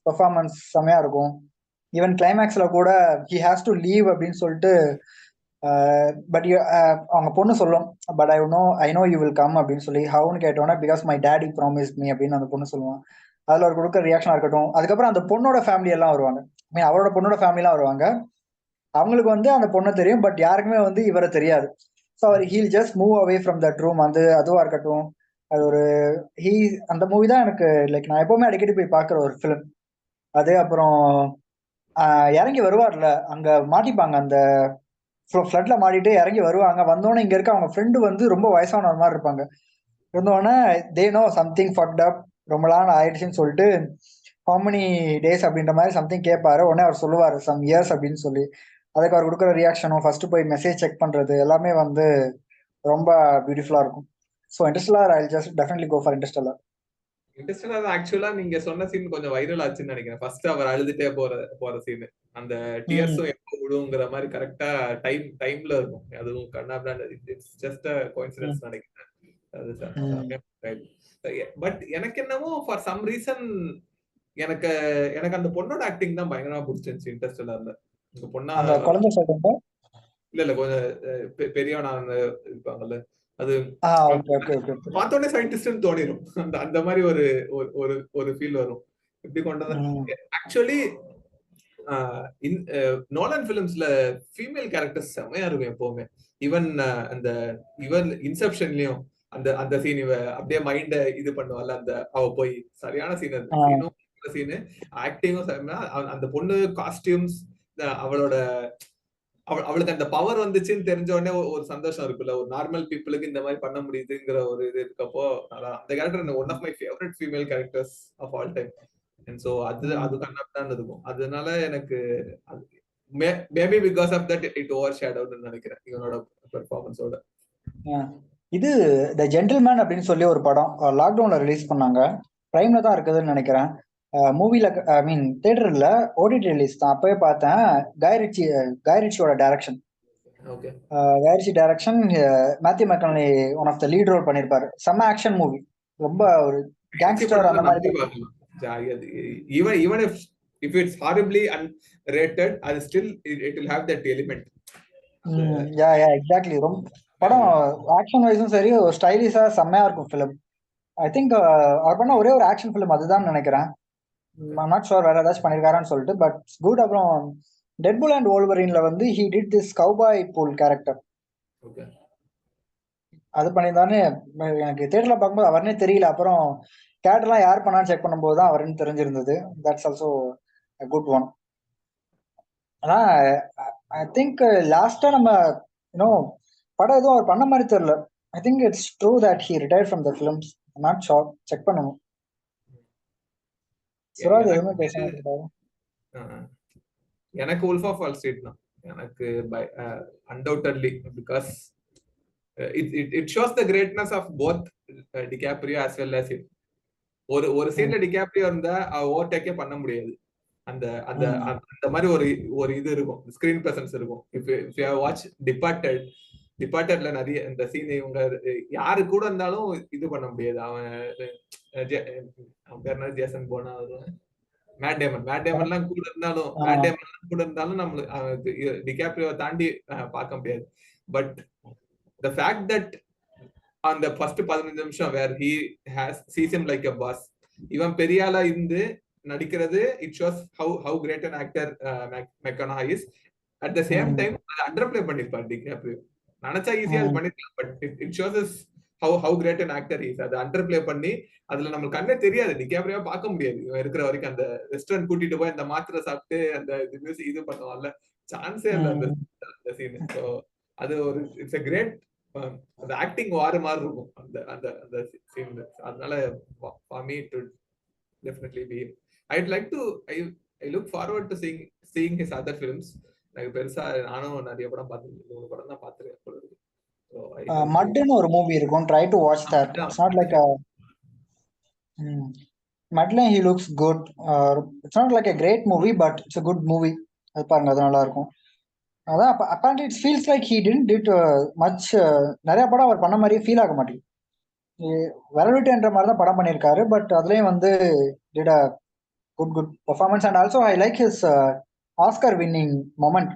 B: பெர்ஃபார்மன்ஸ் செமையா இருக்கும். ஈவன் கிளைமேக்ஸ்ல கூட he has to leave அப்படின்னு சொல்லிட்டு பட் அவங்க பொண்ணு சொல்லும், but I know you will come அப்படின்னு சொல்லி. ஹவுன்னு கேட்டோன்னா because my daddy promised me அப்படின்னு அந்த பொண்ணு சொல்லுவான். அதுல ஒரு கொடுக்குற ரியாக்ஷனா இருக்கட்டும். அதுக்கப்புறம் அந்த பொண்ணோட ஃபேமிலி எல்லாம் வருவாங்க, அவரோட பொண்ணோட ஃபேமிலி எல்லாம் வருவாங்க. அவங்களுக்கு வந்து அந்த பொண்ணை தெரியும், பட் யாருக்குமே வந்து இவரை தெரியாது. ஸோ அவர் he'll just move away from that room. அதுவா இருக்கட்டும், அது ஒரு அந்த மூவி தான் எனக்கு லைக் நான் எப்பவுமே அடிக்கடி போய் பார்க்குற ஒரு ஃபிலிம் அது. அப்புறம் இறங்கி வருவார்ல, அங்க மாட்டிப்பாங்க, அந்த ஃப்ளட்ல மாட்டிட்டு இறங்கி வருவாங்க. வந்தோடனே இங்க இருக்க அவங்க ஃப்ரெண்டு வந்து ரொம்ப வயசான மாதிரி இருப்பாங்க. இருந்தோடனே they know something fucked up, ரொம்ப நாள் ஆயிடுச்சுன்னு சொல்லிட்டு how many days அப்படின்ற மாதிரி சம்திங் கேட்பாரு. உடனே அவர் சொல்லுவாரு சம் இயர்ஸ் அப்படின்னு சொல்லி. அதுக்கு அவர் கொடுக்குற ரியாக்ஷனும் ஃபர்ஸ்ட் போய் மெசேஜ் செக் பண்றது எல்லாமே வந்து ரொம்ப பியூட்டிஃபுல்லா இருக்கும். So Interstellar I just definitely go for Interstellar.
A: Interstellar ஆக்சுவலா நீங்க சொன்ன சீன் கொஞ்சம் வைரல் ஆச்சுன்னு நினைக்கிறேன். ஃபர்ஸ்ட் அவர் அழுதுட்டே போற சீன், அந்த டியர்ஸும் எப்போ விடுங்கிற மாதிரி கரெக்டா டைம்ல இருக்கும். அதுவும் கண்ணாபிரான், இட்ஸ் ஜஸ்ட் அ கோஇன்சிடென்ஸ் நினைக்கிறேன். பட் எனக்கு என்னவோ ஃபார் சம் ரீசன் எனக்கு எனக்கு அந்த பொண்ணோட ஆக்டிங் தான் பயங்கரமா பிடிச்சிருந்துச்சு இன்டர்ஸ்டெல்லர்ல. இந்த பொண்ணா
B: அந்த குழந்தை சொல்றேன்.
A: இல்ல கொஞ்சம் பெரியவனா இருப்பாங்கல்ல, அது
B: ஓகே ஓகே ஓகே.
A: பார்த்தோன்னே சயின்டிஸ்ட்னு தோணிரும். அந்த அந்த மாதிரி ஒரு ஒரு ஒரு ஃபீல் வரும். எப்படி கொண்டு வந்த ஆக்சுவலி நோலன் பிலிம்ஸ்ல ஃபீமேல் கேரக்டர்ஸ் செமையா இருக்கும் எப்பவுமே. ஈவன் அந்த ஈவன் இன்செப்ஷன்லயும் அந்த அந்த சீன் இவ அப்படியே மைண்ட இது பண்ணுவாள், அந்த அவ போய் சரியான சீன், அந்த சீனும் சீனு ஆக்டிங்கும் அந்த பொண்ணு காஸ்டியூம்ஸ், அவளோட அவளுக்கு அந்த பவர் வந்துச்சுன்னு தெரிஞ்ச உடனே ஒரு சந்தோஷம் இருக்குல்ல. ஒரு நார்மல் பீப்புளுக்கு இந்த மாதிரி பண்ண முடியுதுங்கிற ஒரு இது இருக்கப்போ அந்த character one of my favourite female characters of all time. And so அது கண்ணாதான் இருக்கும். அதனால எனக்கு maybe because of that it over ஷேடோன்னு நினைக்கிறேன் இவனோட பெர்ஃபார்மன்ஸோட.
B: இது த ஜென்டில்மேன் அப்படின்னு சொல்லி ஒரு படம் லாக்டவுன்ல ரிலீஸ் பண்ணாங்க. பிரைம்ல தான் நினைக்கிறேன். மூவில ஐ மீன் தியேட்டர்ல ஓடிடி ரிலீஸ் தான். அப்பவே பார்த்தேன். கைரிச்சியோட direction. Guy Ritchie direction, Matthew McConaughey one of the lead role பண்ணிருப்பாரு. செம்ம ஆக்ஷன் மூவி, ரொம்ப ஒரு கேங்ஸ்டர் அந்த மாதிரி.
A: even if it's horribly unrated, அது still it will have that element.
B: yeah exactly. ரொம்ப படம் ஆக்ஷன் வைஸும் சரி, ஒரு ஸ்டைலிஷா செம்மையா இருக்கும் ஃபிலிம். ஐ திங்க் அவர் பண்ண ஒரே ஒரு ஆக்ஷன் ஃபிலிம் அதுதான் நினைக்கிறேன். I'm not sure வேற ஏதாச்சும் பண்ணிருக்காரான்னு சொல்லிட்டு, பட் குட். அப்புறம் டெட்பூல் அண்ட் வொல்வரின்ல வந்து he did this cowboy pool character. அது பண்ணியிருந்தானே எனக்கு தியேட்டர்ல பார்க்கும்போது அவர்னே தெரியல. அப்புறம் கேரக்டர்லாம் யார் பண்ணான்னு செக் பண்ணும்போது தான் அவருன்னு தெரிஞ்சிருந்தது. That's also a good one. ஆனா ஐ திங்க் லாஸ்டா நம்ம படம் எதுவும் அவர் பண்ண மாதிரி தெரியல. ஐ think it's true that he retired from the films. I'm not sure. Check பண்ணணும். சுராஜ் எதுவுமே பேச.
A: எனக்கு wolf of wall street தான் எனக்கு undoubtedly, because it shows the greatness of both DiCaprio as well as him. ஒரு சீன்ல டிகாப்ரியோ இருந்தா ஓவர்டேக்கே பண்ண முடியாது. அந்த அந்த அந்த மாதிரி ஒரு இது இருக்கும், ஸ்கிரீன் பிரசன்ஸ் இருக்கும். if you watch டிபார்ட்டட்ல நிறைய இந்த சீன் இவங்க யாரு கூட இருந்தாலும் இது பண்ண முடியாது. அவன் பேர் என்ன, ஜேசன் போனா மேட் டேமன்லாம் கூட இருந்தாலும் நம்மளுக்கு டிகாப்ரியோவை தாண்டி பார்க்க முடியாது. But the fact that on the first 15 நிமிஷம் where he sees him like a boss, இவன் பெரியாளா இருந்து நடிக்கிறது, it shows how great an actor McConaughey is. At the same time அதை அண்டர்ப்ளே பண்ணிருப்பார் டிகாப்ரியோ. நினைச்சா ஈஸியா அது பண்ணிருக்கலாம், but it shows us how great an actor is. அதை அண்டர்ப்ளே பண்ணி அதுல நம்மளுக்கு கண்ணே தெரியாது, டிகாப்ரியோவை பார்க்க முடியாது இவன் இருக்கிற வரைக்கும். அந்த ரெஸ்டாரண்ட் கூட்டிட்டு போய் அந்த மாத்திரை சாப்பிட்டு அந்த மியூசிக் இது பண்ணுவான்ல, சான்ஸே இல்லை அந்த சீன். ஸோ அது ஒரு இட்ஸ் a great அந்த ஆக்டிங் வார மாதிரி இருக்கும் அந்த அந்த அந்த சீன். அதனால for me it would definitely be. I'd like to I look forward to seeing his other films. எனக்கு பெருசா நானும் நிறைய படம் பார்த்திருக்கேன், 3 படம் தான் பார்த்திருக்கேன்.
B: மட்னு ஒரு மூவி இருக்கும், try to watch that. It's not like a மட்ல he looks good. It's not like a great movie, but it's a good movie. அது பாருங்க, அது நல்லா இருக்கும். அதான் apparently it feels like he didn't did much. நிறைய படம் அவர் பண்ண மாதிரியே ஃபீல் ஆக மாட்டேங்குது. வெரவிட்டன்ற மாதிரி தான் படம் பண்ணியிருக்காரு, பட் அதுலயும் வந்து did a good performance. And also I like his Oscar winning moment.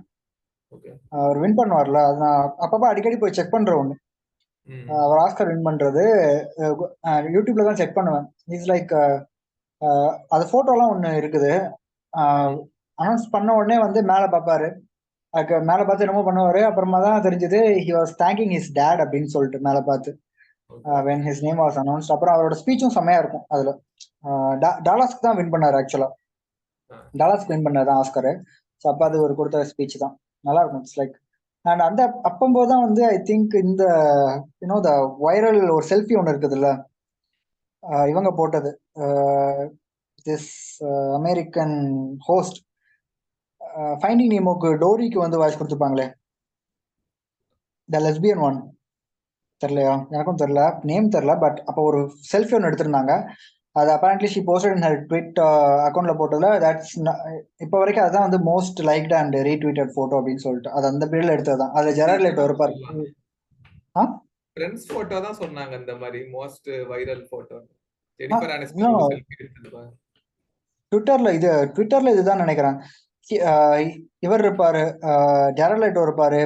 B: அவர் வின் பண்ணுவார்ல, அது நான் அப்பப்போ அடிக்கடி போய் செக் பண்ற ஒண்ணு. அவர் ஆஸ்கர் வின் பண்றது யூடியூப்ல தான் செக் பண்ணுவேன். இட்ஸ் லைக் அது போட்டோலாம் ஒண்ணு இருக்குது. அனௌன்ஸ் பண்ண உடனே வந்து மேல பாப்பாரு, மேல பார்த்து என்னமோ பண்ணுவாரு. அப்புறமா தான் தெரிஞ்சது he was thanking his dad அப்படின்னு சொல்லிட்டு மேல பார்த்து when his name was announced. அப்புறம் அவரோட ஸ்பீச்சும் செம்மையா இருக்கும். அதுல டாலஸ்க்கு தான் வின் பண்ணாரு. ஆக்சுவலா டாலஸ்க்கு வின் பண்ணாதான் ஆஸ்கர். ஸோ அப்போ அது ஒரு கொடுத்த ஸ்பீச் தான், நல்லா இருக்கும். இட்ஸ் லைக் அண்ட் அந்த அப்பம்போது தான் வந்து ஐ திங்க் இந்த த வைரல் ஒரு செல்ஃபி ஒன்று இருக்குதுல்ல, இவங்க போட்டது, திஸ் அமெரிக்கன் ஹோஸ்ட் ஃபைண்டிங் நீமோக்கு டோரிக்கு வந்து வாய்ஸ் கொடுத்துருப்பாங்களே, த லெஸ்பியன் ஒன், தெரியலையா? எனக்கும் தெரியல, நேம் தெரியல. பட் அப்போ ஒரு செல்ஃபி ஒன்று எடுத்திருந்தாங்க. அது apparently she posted in her Twitter அக்கௌண்ட்ல போட்டதுல தட்ஸ் இப்போ வரைக்கும் அதுதான் வந்து most liked and retweeted photo அப்படின்னு சொல்லிட்டு. அது அந்த பீரியட்ல எடுத்ததுதான். அதுல ஜெரார்ட் லெட்டோ இருப்பாரு.
A: ஃப்ரெண்ட்ஸ் போட்டோ தான் சொன்னாங்க இந்த மாதிரி most viral photo. Jennifer Aniston selfie எடுத்துட்டாங்க.
B: ட்விட்டர்ல இதுதான் நினைக்கிறேன். இவர் இருப்பாரு, ஜெரட் லெட்டோ இருப்பாரு,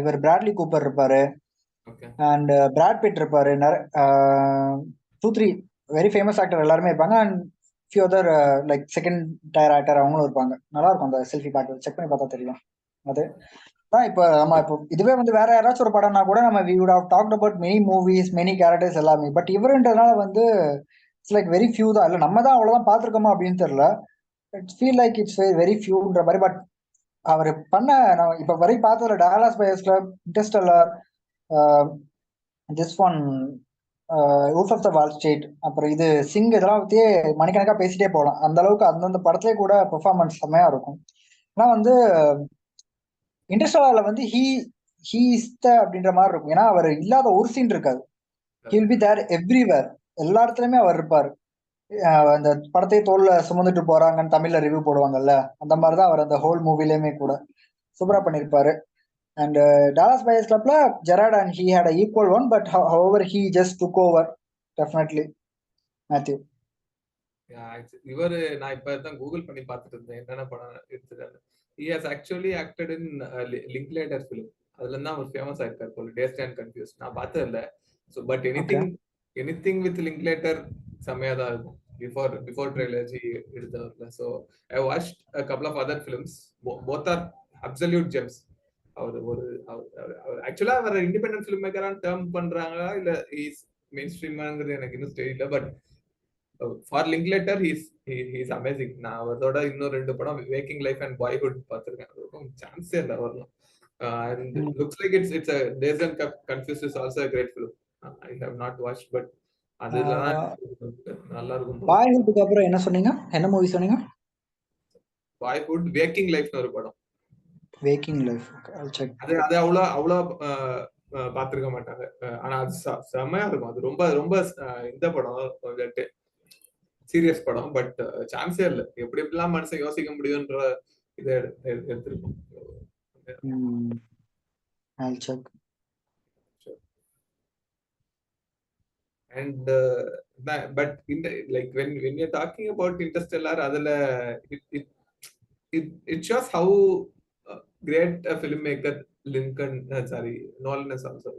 B: இவர் பிராட்லி கூப்பர் இருப்பாரு,
A: ஓகே
B: அண்ட் பிராட் பிட் இருப்பாரு. 2-3 வெரி ஃபேமஸ் ஆக்டர் எல்லாருமே இருப்பாங்க. And few other like second tier actor அவங்களும் இருப்பாங்க. நல்லா இருக்கும் அந்த செல்ஃபி பாட்டு, செக் பண்ணி பார்த்தா தெரியும். அது தான் இப்போ நம்ம இப்போ இதுவே வந்து வேற யாராச்சும் ஒரு படம்னா கூட நம்ம we would have talked about many movies, many characters எல்லாமே. பட் இவருன்றதுனால வந்து இட்ஸ் லைக் வெரி ஃபியூ தான். இல்லை நம்ம தான் அவ்வளோதான் பார்த்துருக்கோமா அப்படின்னு தெரியல. It's feel like it's very ஃபியூன்ற மாதிரி. பட் அவர் பண்ண நான் இப்போ வரைக்கும் பார்த்ததுல Dallas Buyers Club, Interstellar, this one Wolf of the Wall Street, அப்புறம் இது சிங், இதெல்லாம் பற்றியே மணிக்கணக்காக பேசிட்டே போகலாம். அந்த அளவுக்கு அந்தந்த படத்துலேயே கூட பெர்ஃபார்மன்ஸ் செம்மையா இருக்கும். ஆனால் வந்து இன்டர்ஸ்டெல்லார்ல வந்து ஹீ இஸ் த அப்படின்ற மாதிரி இருக்கும். ஏன்னா அவர் இல்லாத ஒரு சீன் இருக்காது. He will be there everywhere. எல்லா இடத்துலயுமே அவர் இருப்பாரு. அந்த படத்தை தோல்ல சுமந்துட்டு போறாங்கன்னு தமிழ்ல ரிவ்யூ போடுவாங்கல்ல, அந்த மாதிரிதான் அவர் அந்த ஹோல் மூவிலயுமே கூட சூப்பரா பண்ணிருப்பாரு. அண்ட் டாலஸ் பயர்ஸ் கிளப்ல Jared and he had equal one, but however he just took over definitely Matthew.
A: இவரு நான் இப்ப தான் கூகுள் பண்ணி பார்த்துட்டு இருந்தேன் என்னென்ன படம் எடுத்துட்டாரு. He has actually acted in Linklater film. அதுல தான் அவர் ஃபேமஸ் ஆயிருக்காரு போல. Dazed and Confused நான் பார்த்தது இல்ல. So but anything with Linklater செமையா தான் இருக்கும். Before trilogy எடுத்தவர்ல. So I watched a couple of other films. Both are absolute gems. அவர் ஆக்சுவலா அவர் இண்டிபெண்டன்ட் ஃபிலிம் மேக்கரான டேர்ம் பண்றாங்களா இல்ல இஸ் மெயின் ஸ்ட்ரீமாங்கிறது எனக்கு இன்னும் தெரியல. But for Linklater he's amazing. நான் அவரோட இன்னும் 2 படம் வேக்கிங் லைஃப் அண்ட் பாய்ஹுட் பார்த்திருக்கேன். அதுக்கும் சான்ஸே இல்லை வரணும். And it looks like it's a Dazed and Confused is also a great film. I have not watched, but அதெல்லாம் நல்லா இருக்கும்.
B: பாய்ஹுட்க்கு அப்புறம் என்ன சொன்னீங்க? என்ன மூவி சொன்னீங்க?
A: பாய்ஹுட் வேக்கிங் லைஃப்னு ஒரு படம்.
B: வேக்கிங் லைஃப்
A: அது அவ்வளோ பார்த்திருக்க மாட்டாங்க. ஆனா அது செம்மையா இருக்கும். அது ரொம்ப ரொம்ப இந்த படம் சீரியஸ் படம். பட் சான்ஸே இல்லை. எப்படி எப்படிலாம் மனுஷன் யோசிக்க முடியும்ன்ற இதை எடுத்திருக்கோம். And but like when you're talking about Interstellar, adala it shows how great a filmmaker Nolan is also.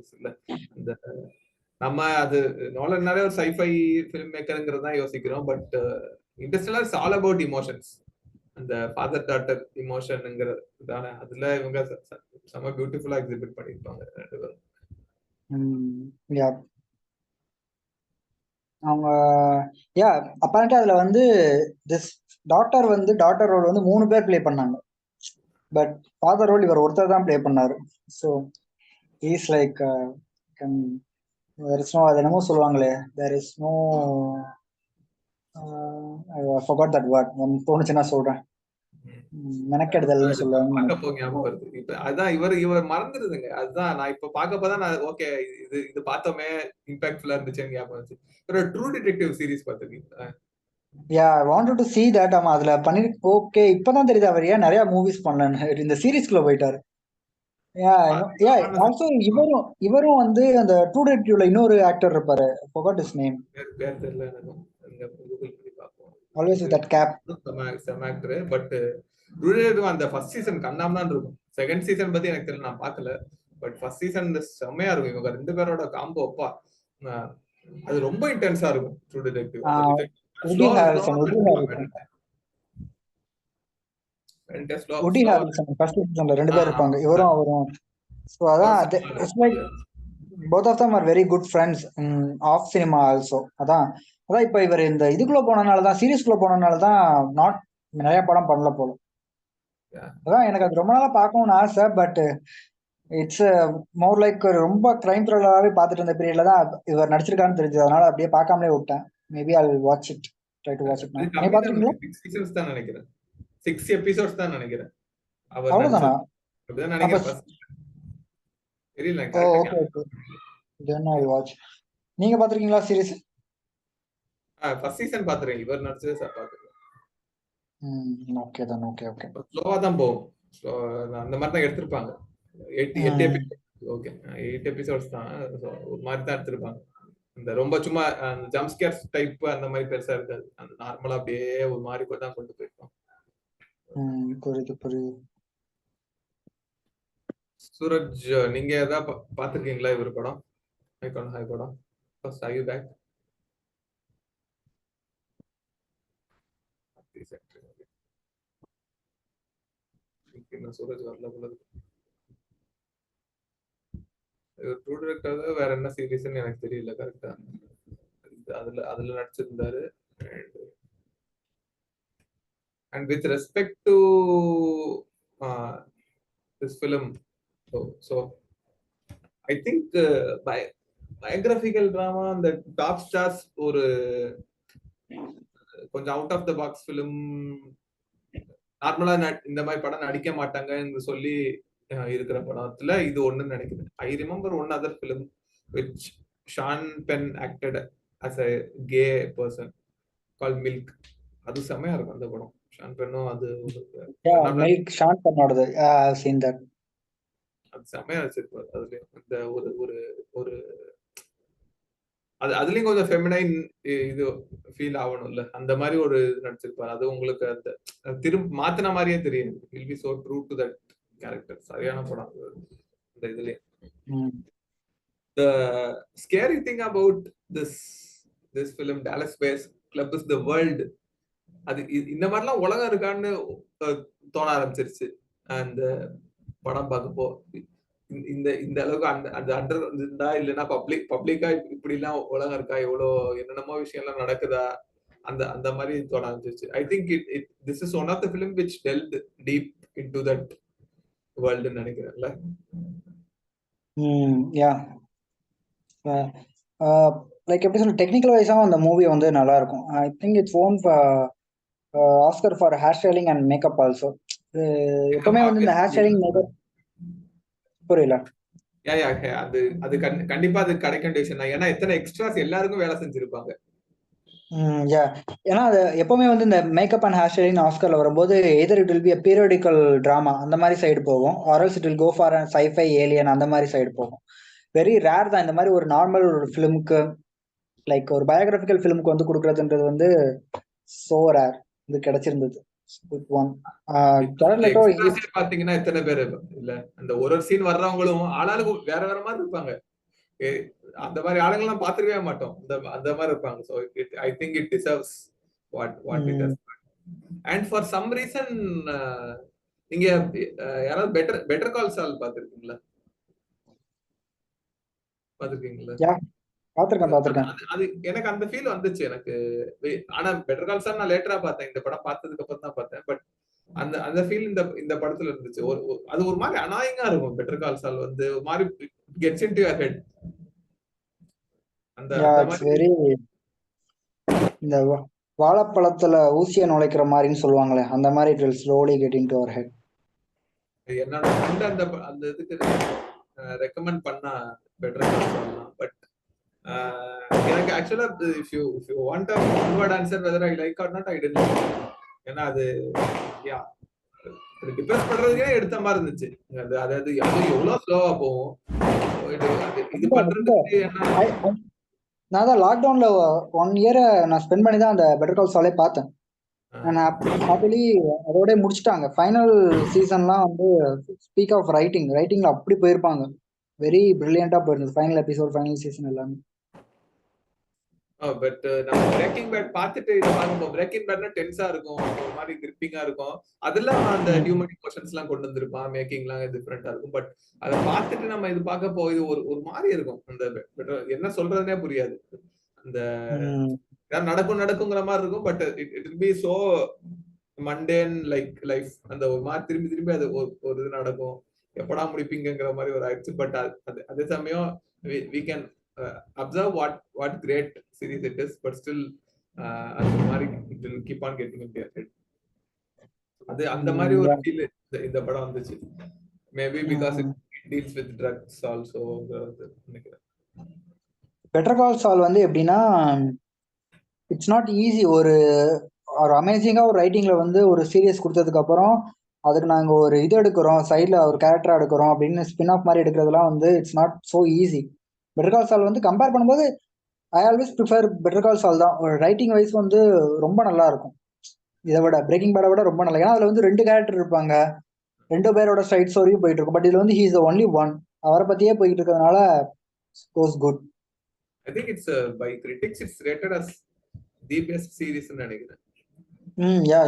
A: நம்ம அது நோலன்னாலே ஒரு sci-fi filmmakerங்கிறது தான் யோசிக்கிறோம். But Interstellar is all about emotions. அந்த ஃபாதர் டாட்டர் இமோஷன்ங்கிறதான அதுல இவங்க செம பியூட்டிஃபுல்லா எக்ஸிபிட் பண்ணிருப்பாங்க ரெண்டு பேரும்.
B: அவங்க அப்பரண்டா அதுல வந்து திஸ் டாட்டர் ரோல் வந்து 3 பேர் ப்ளே பண்ணாங்க. பட் ஃபாதர் ரோல் இவர் ஒருத்தர் தான் ப்ளே பண்ணாரு. So is like there is no, அது என்னமோ சொல்லுவாங்களே, there is no I forgot that word. தோணுச்சுன்னா சொல்றேன். மெனக்கெடுதல்னு சொல்லுவாங்க.
A: அதான் இவர் மறந்துருதுங்க. அதுதான் நான் இப்ப பார்க்கப்பதான் நான் ஓகே இது பார்த்தோமே இம்பாக்ட்ஃபுல்லா இருந்துச்சுன்னு ஞாபகம் வந்துச்சு. ஒரு ட்ரூ டிடெக்டிவ் சீரிஸ் பார்த்திருக்கீங்களா?
B: I wanted to see that. அதுல பண்ணி ஓகே இப்பதான் தெரியுது அவர் ஏன் நிறைய மூவிஸ் பண்ணலன்னு. இந்த சீரிஸ்க்குள்ள போயிட்டாரு. ஆல்சோ இவரும் வந்து அந்த ட்ரூ டிடெக்டிவ்ல இன்னொரு ஆக்டர் இருப்பாரு, forgot his name.
A: பேர் தெரியல எனக்கு. கூகுள் பண்ணி பாப்போம்.
B: Always with that cap.
A: செம ஆக்டர். பட் ட்ரூ டிடெக்டிவ் அந்த ஃபர்ஸ்ட் சீசன் கண்ணாமதான் இருக்கும். செகண்ட் சீசன் பத்தி எனக்கு தெரியல, நான் பார்க்கல. பட் ஃபர்ஸ்ட் சீசன் செம்மையா இருக்கும். இவங்க 2 பேரோட காம்போ அப்பா அது ரொம்ப இன்டென்ஸா இருக்கும். True detective
B: Woody Harrelson first சீசன்ல 2 பேர் இருப்பாங்க, இவரும் அவரும். சோ அதான் it's like both of them are very good friends off cinema also. அதான் இப்ப இவர் இந்த இதுக்குள்ள போனனாலதான், சீரிஸ்க்குள்ள போனனாலதான் நாட் நிறைய படம் பண்ணல போல. அதான் எனக்கு அது ரொம்ப நாளா பார்க்கணும்னு ஆசை. பட் இட்ஸ் மோர் லைக் ரொம்ப கிரைம் த்ரில்லராகவே பார்த்துட்டு இருந்த பீரியட்ல தான் இவர் நடிச்சிருக்கான்னு தெரிஞ்சது. அதனால அப்படியே பார்க்காமலே விட்டேன். Maybe I will watch it, try to watch it. நீ பாத்தீங்களா?
A: 6 சீசன்ஸ் தான் நினைக்கிறேன், 6 எபிசோட்ஸ் தான் நினைக்கிறேன்.
B: அவ்வளவுதானா?
A: அப்படிதான் நினைக்கிறேன். தெரியல.
B: Okay okay, then I will watch. நீங்க பாத்துறீங்களா சீரிஸ்?
A: ஃபர்ஸ்ட் சீசன் பாத்துறேன். இவர் நடிச்சதே சார் பாத்துறேன்.
B: ஓகே தான். ஓகே
A: ஸ்லோவா தான் போகும். சோ அந்த மாதிரி தான் எடுத்துப்பாங்க. 8 எபிசோட். ஓகே 8 எபிசோட்ஸ் தான். சோ ஒரு மாதிரி தான் எடுத்துப்பாங்க. இந்த ரொம்ப சும்மா ஜம்ப் ஸ்கேர்ஸ் டைப் அந்த மாதிரி பெருசா இருக்காது. அந்த நார்மலா அப்படியே ஒரு மாதிரி கூட தான் கொண்டு போயிருக்கோம்.
B: புரியுது.
A: சூரஜ், நீங்க ஏதாவது பாத்திருக்கீங்களா இவர் படம், ஐகான் ஹை படம்? First are you back? இன்னும் சூரஜ் வரல போல இருக்கு. ட்ரூ டிரெக்டர் வேற என்ன சீரிஸ்ன்னு எனக்கு தெரியல கரெக்டா. அதுல நடிச்சிருந்தாரு. And with respect to this film, so I think biographical drama, the top stars ஒரு கொஞ்சம் out of the box film, நார்மலா இந்த மாதிரி படம் நடிக்க மாட்டாங்கன்னு சொல்லி இருக்கிற படத்துல இது ஒண்ணுன்னு நினைக்கிறேன். I remember one other film which Sean Penn acted as a gay person called Milk. அது செமையா இருக்கும் அந்த படம். ஷான் பென்னும் அது
B: மில்க் ஷான் பென்னோடது. Scene that.
A: அது செமையா வச்சிருப்பாரு. அதுல இந்த ஒரு ஒரு ஒரு அதுலயும் கொஞ்சம் ஃபெமினைன் இது ஃபீல் ஆகணும்ல, அந்த மாதிரி ஒரு நடிச்சிருப்பாரு. அது உங்களுக்கு அந்த திரும்ப மாத்தின மாதிரியே தெரியும். Will be so true to that character. சரியான படம் அந்த இதுலயே. The scary thing about this film, Dallas Buyers Club, is the world. அது இந்த மாதிரிலாம் உலகம் இருக்கான்னு தோண ஆரம்பிச்சிருச்சு அந்த படம் பார்க்கப்போ. இந்த அளவுக்கு அந்த அண்டர் இருந்தா இல்லைன்னா பப்ளிக்கா இப்படி எல்லாம் உலகம் இருக்கா, எவ்வளவு என்னென்னமோ விஷயம் எல்லாம் நடக்குதா, அந்த மாதிரி தோண ஆரம்பிச்சிருச்சு. I think this is one of the film which dealt deep into that வேர்ல்டுன்னு நினைக்கிறேன்ல.
B: லைக் எப்படி சொல்ல, டெக்னிக்கல் வைஸாவும் அந்த மூவி வந்து நல்லா இருக்கும். I think it's won Oscar for hair styling and makeup also. எப்பவுமே வந்து இந்த ஹேர் ஸ்டைலிங் மேக்கப் புரியல.
A: அது கண்டிப்பா அது கிடைக்கும் டிசிஷன். ஏன்னா எத்தனை எக்ஸ்ட்ராஸ் எல்லாருக்கும் வேலை செஞ்சிருப்பாங்க.
B: ஏன்னா அது எப்பவுமே வந்து இந்த மேக்கப் அண்ட் ஹேர் ஸ்டைலிங் ஆஸ்கர்ல வரும்போது எதர் it will be a periodical drama அந்த மாதிரி சைடு போகும், or else it will go for a sci-fi alien அந்த மாதிரி சைடு போகும். வெரி ரேர் தான் இந்த மாதிரி ஒரு நார்மல் ஒரு ஃபிலிமுக்கு, லைக் ஒரு பயோகிராபிக்கல் ஃபிலிமுக்கு வந்து கொடுக்கறதுன்றது வந்து சோ ரேர். இது கிடைச்சிருந்தது.
A: பாத்தீங்கன்னா எத்தனை பேர் இல்ல, அந்த ஒரு சீன் வர்றவங்களும் ஆளாளுக்கு வேற வேற மாதிரி இருப்பாங்க. அந்த மாதிரி ஆளுங்கெல்லாம் பாத்துக்கவே மாட்டோம். அந்த மாதிரி இருப்பாங்க. So I think it deserves what it has. And for some reason நீங்க யாராவது பெட்டர் கால் சால் பாத்துருக்கீங்களா? அது எனக்கு அந்த ஃபீல் வந்துச்சு எனக்கு. ஆனா பெட்டர் கால் சால் நான் லேட்டரா பார்த்தேன், இந்த படம் பார்த்ததுக்கு அப்புறம் தான் பார்த்தேன். பட் அந்த ஃபீல் இந்த படத்துல இருந்துச்சு. அது ஒரு மாதிரி அனாயிங்கா இருக்கும். பெட்டர் கால் சால் வந்து ஒரு மாதிரி கெட்ஸ் இன்டு யுவர் ஹெட்.
B: இந்த வாழைப்பழத்துல ஊசிய நுழைக்கிற மாதிரின்னு சொல்லுவாங்களே, அந்த மாதிரி it will slowly get into our head.
A: என்னோட ஃப்ரெண்ட் அந்த இதுக்கு ரெக்கமெண்ட் பண்ணா பெட்டர் சொல்லலாம். பட் எனக்கு ஆக்சுவலா if you want a one word answer whether I like or not, I didn't like. ஏன்னா அது டிப்ரெஸ் பண்றதுக்கே எடுத்த மாதிரி இருந்துச்சு. அதாவது எவ்வளவு ஸ்லோவா போகும் இது பண்றதுக்கு.
B: நான் தான் லாக்டவுன்ல 1 year நான் ஸ்பெண்ட் பண்ணி தான் அந்த பெட்டர் கால் சாலே பார்த்தேன். ஹாப்பிலி அதோட முடிச்சுட்டாங்க. ஃபைனல் சீசன்லாம் வந்து ஸ்பீக் ஆஃப் ரைட்டிங்ல அப்படி போயிருப்பாங்க. வெரி பிரில்லியண்டா போயிருந்தது ஃபைனல் எபிசோட், ஃபைனல் சீசன் எல்லாமே.
A: பட் நம்ம பிரேக்கிங் பேட் பார்த்துட்டு இதை பார்க்கும்போது பிரேக்கிங் பேட்னா டென்ஸா இருக்கும், ஒரு மாதிரி கிரிப்பிங்கா இருக்கும். அதெல்லாம் அந்த ஹியூமன் இமோஷன்ஸ் எல்லாம் கொண்டு வந்திருப்பான், மேக்கிங்லாம் டிஃப்ரெண்டா இருக்கும். பட் அதை பார்த்துட்டு நம்ம இது பார்க்க போய் ஒரு மாதிரி இருக்கும். அந்த என்ன சொல்றதுனே புரியாது. அந்த நடக்குங்கிற மாதிரி இருக்கும். But it will be so mundane like life. அந்த ஒரு மாதிரி திரும்பி அது ஒரு இது நடக்கும், எப்படா முடிப்பீங்கிற மாதிரி ஒரு ஆயிடுச்சு. பட் அதே சமயம் we can observe what great series it is, but still அந்த மாதிரி it will keep on getting into your head. அது அந்த மாதிரி ஒரு ஃபீல் இந்த படம் வந்துச்சு. Maybe because it deals with drugs also.
B: Better Call Saul வந்து எப்படின்னா, இட்ஸ் நாட் ஈஸி. ஒரு அமேசிங்கா ஒரு ரைட்டிங்ல வந்து ஒரு சீரியஸ் கொடுத்ததுக்கு அப்புறம் அதுக்கு நாங்க ஒரு இது எடுக்கிறோம், சைட்ல ஒரு கேரக்டர் எடுக்கிறோம் அப்படின்னு ஸ்பின் ஆஃப் மாதிரி எடுக்கிறதுலாம் வந்து it's not so easy. Better Call Saul வந்து கம்பேர் பண்ணும்போது I always prefer Better Call Saul தான். ரைட்டிங் வைஸ் வந்து ரொம்ப நல்லா இருக்கும். இதை விட பிரேக்கிங் பேடை விட ரொம்ப நல்லா. ஏன்னா அதுல வந்து 2 கேரக்டர் இருப்பாங்க, 2 பேரோட சைட் ஸ்டோரியும் போயிட்டு இருக்கும். பட் இதுல வந்து he is the only one. அவரை பத்தியே போயிட்டு இருக்கிறதுனால கோஸ் good.
A: I think it's by critics it's rated as the best series ன்னு நினைக்கிறேன்.
B: Yeah,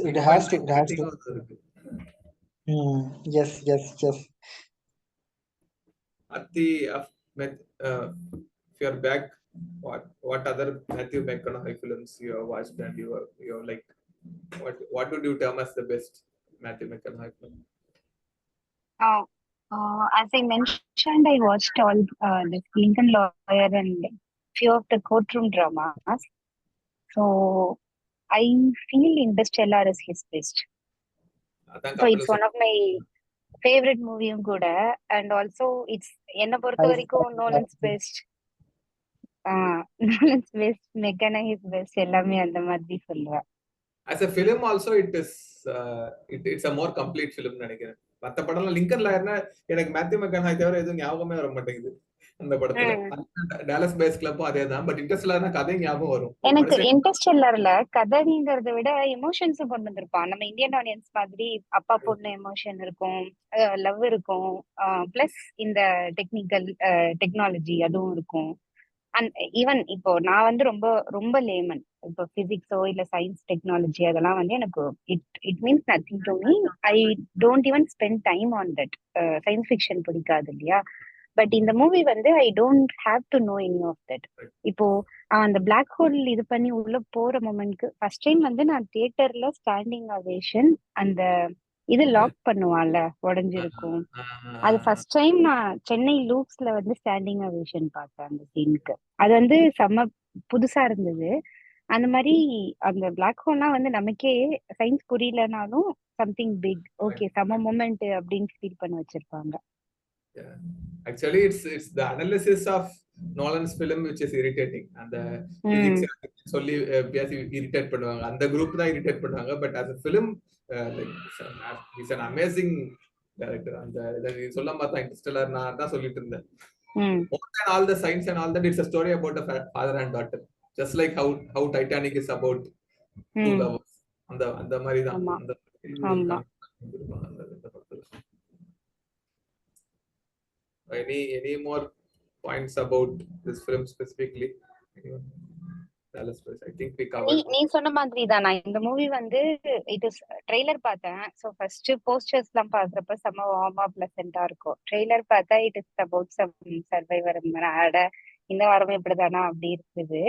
B: it has to.
A: இருக்கு.
B: Yes.
A: Ati, if you're back, what other Matthew McConaughey films you have watched and you're like, what would you term as the best Matthew McConaughey film?
C: As I mentioned, I watched all this Lincoln Lawyer and few of the courtroom dramas. So I feel Interstellar is his best. So it's one of my favorite movie கூட. And also it's என்ன பொறுத்த வரைக்கும் Nolan's best. Nolan's best, McConaughey's best எல்லாமே அந்த மாதிரி சொல்லுவேன்.
A: As a film also it's a more complete film நினைக்கிறேன். மத்த படம்ல லிங்கன் லாயர்னா எனக்கு மேத்யூ மெக்கனாகி தவிர எதுவும் ஞாபகமே வர மாட்டேங்குது அந்த படத்துல. டாலஸ் பேஸ் கிளப்பும் அதேதான். பட் இன்டர்ஸ்டெல்லர்னா கதை ஞாபகம் வரும்.
C: எனக்கு இன்டர்ஸ்டெல்லர்ல கதைங்கிறத விட எமோஷன்ஸ் கொண்டு வந்திருப்பான். நம்ம இந்தியன் ஆடியன்ஸ் மாதிரி அப்பா பொண்ணு எமோஷன் இருக்கும், லவ் இருக்கும், பிளஸ் இந்த டெக்னாலஜி அதுவும் இருக்கும். அண்ட் ஈவன் இப்போ நான் வந்து ரொம்ப ரொம்ப லேமன். இப்போ பிசிக்ஸோ இல்ல சயின்ஸ் டெக்னாலஜி அதெல்லாம் வந்து எனக்கு it means nothing to me. I don't even spend time on that. Science fiction பிடிக்காது இல்லையா? பட் இந்த மூவி வந்து I don't have to know any of that. இப்போ அந்த பிளாக் ஹோல் இது பண்ணி உள்ள போற மொமெண்ட்க்கு ஃபர்ஸ்ட் டைம் வந்து நான் தியேட்டர்ல ஸ்டாண்டிங் அவேஷன், அந்த இது லாக் பண்ணுவான்ல உடஞ்சிருக்கும், அது ஃபர்ஸ்ட் டைம் நான் சென்னை லூப்ஸ்ல வந்து ஸ்டாண்டிங் அவேஷன் பார்த்தேன் அந்த சீனுக்கு. அது வந்து செம்ம புதுசா இருந்தது. அந்த மாதிரி அந்த பிளாக் ஹோல்லாம் வந்து நமக்கே சயின்ஸ் புரியலனாலும் சம்திங் பிக், ஓகே செம்ம மொமெண்ட் அப்படின்னு ஃபீல் பண்ண வச்சிருப்பாங்க.
A: Yeah. Actually, it's the analysis of Nolan's film which is irritating. அந்த சொல்லி பேசி இரிட்டேட் பண்ணுவாங்க, அந்த குரூப் தான் இரிட்டேட் பண்ணுவாங்க. But as a film like it's an amazing director. அந்த இத சொல்ல பார்த்தா இன்டர்ஸ்டெல்லர் நான் தான் சொல்லிட்டு இருந்தேன். More than all the science and all that, it's a story about a father and daughter. Just like how Titanic is about two lovers. அந்த மாதிரி தான் அந்த Any more points about this film specifically? I think we covered.
C: நீ சொன்ன மாதிரி தான். நான் இந்த மூவி வந்து இது ட்ரெய்லர் பார்த்தேன். ஸோ ஃபர்ஸ்ட் போஸ்டர்ஸ் எல்லாம் பாக்குறப்ப செம்ம வார்மா பிளசண்டா இருக்கும். ட்ரெய்லர் பார்த்தா it is about some survivor ஆட இந்த வாரமே இப்படிதானா அப்படி இருக்குது.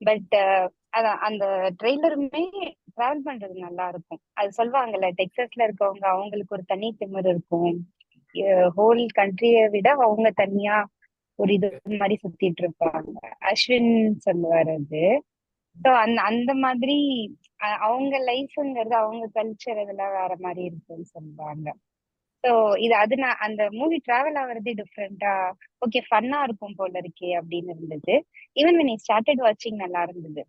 C: பட் அந்த ட்ரெய்லருமே டிராவல் பண்றது நல்லா இருக்கும். அது சொல்லுவாங்கல்ல, டெக்ஸஸ்ல இருக்கவங்க அவங்களுக்கு ஒரு தனி திமிர் இருக்கும், ஹோல் கண்ட்ரியை விட அவங்க தனியா ஒரு இது மாதிரி சுத்திட்டு இருப்பாங்க. அஸ்வின் சொல்லுவாரு அது. ஸோ அந்த மாதிரி அவங்க லைஃப்ங்கிறது அவங்க கல்ச்சர் இதெல்லாம் வேற மாதிரி இருக்குன்னு சொல்லுவாங்க. ஸோ அது நான் அந்த மூவி டிராவல் ஆகுறதே டிஃப்ரெண்டா ஓகே ஃபன்னா இருக்கும் போல இருக்கே அப்படின்னு இருந்தது. Even when I started watching நல்லா இருந்தது.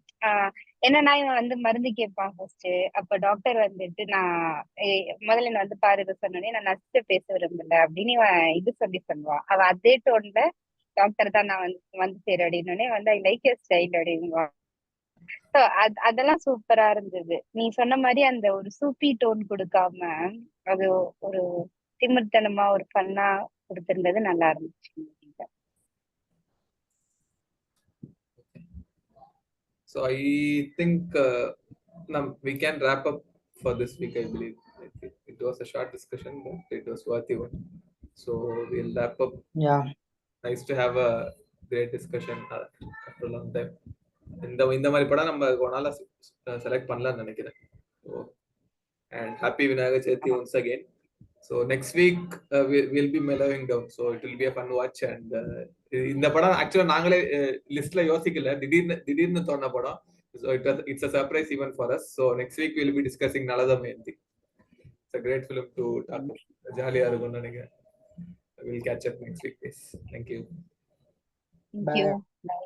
C: என்னன்னா இவன் வந்து மருந்து கேட்பான் ஃபர்ஸ்ட். அப்ப டாக்டர் வந்துட்டு நான் முதல்ல என்ன வந்து பாரு இது சொன்னோடனே நான் நர்ஸ்ட பேச விரும்பல அப்படின்னு இவன் இது சொல்லுவான். அவன் அதே டோன்ல டாக்டர் தான் நான் வந்து சரி அப்படின்னோடனே வந்து ஐ லைக் யுவர் ஸ்டைல் அப்படிங்குவான். ஸோ அதெல்லாம் சூப்பரா இருந்தது. நீ சொன்ன மாதிரி அந்த ஒரு சூப்பி டோன் கொடுக்காம அது ஒரு திமிர்த்தனமா ஒரு ஃபன்னா கொடுத்திருந்தது நல்லா இருந்துச்சு.
A: So I think we can wrap up for this week. I believe it was a short discussion, but it was worthy one. So we'll wrap up.
B: Yeah.
A: Nice to have a great discussion after a long time. இந்த மாதிரி படம் நம்ம ஒரு நாளா select பண்ணலாம்னு நினைக்கிறேன். And happy Vinayaga Chaturthi once again. So next week we'll be mellowing down. So it will be a fun watch. And இந்த படம் ஆக்சுவலா நாங்களே லிஸ்ட்ல யோசிக்கல, திடீர்னு தோண படம். So it's a surprise even for us. So next week we'll be discussing Nalada Meyanti. It's a great film to talk about. ஜாலியா இருக்கும்னு நினைக்கிறேன். We'll catch up next week, please. Thank you.
C: Thank you. Bye.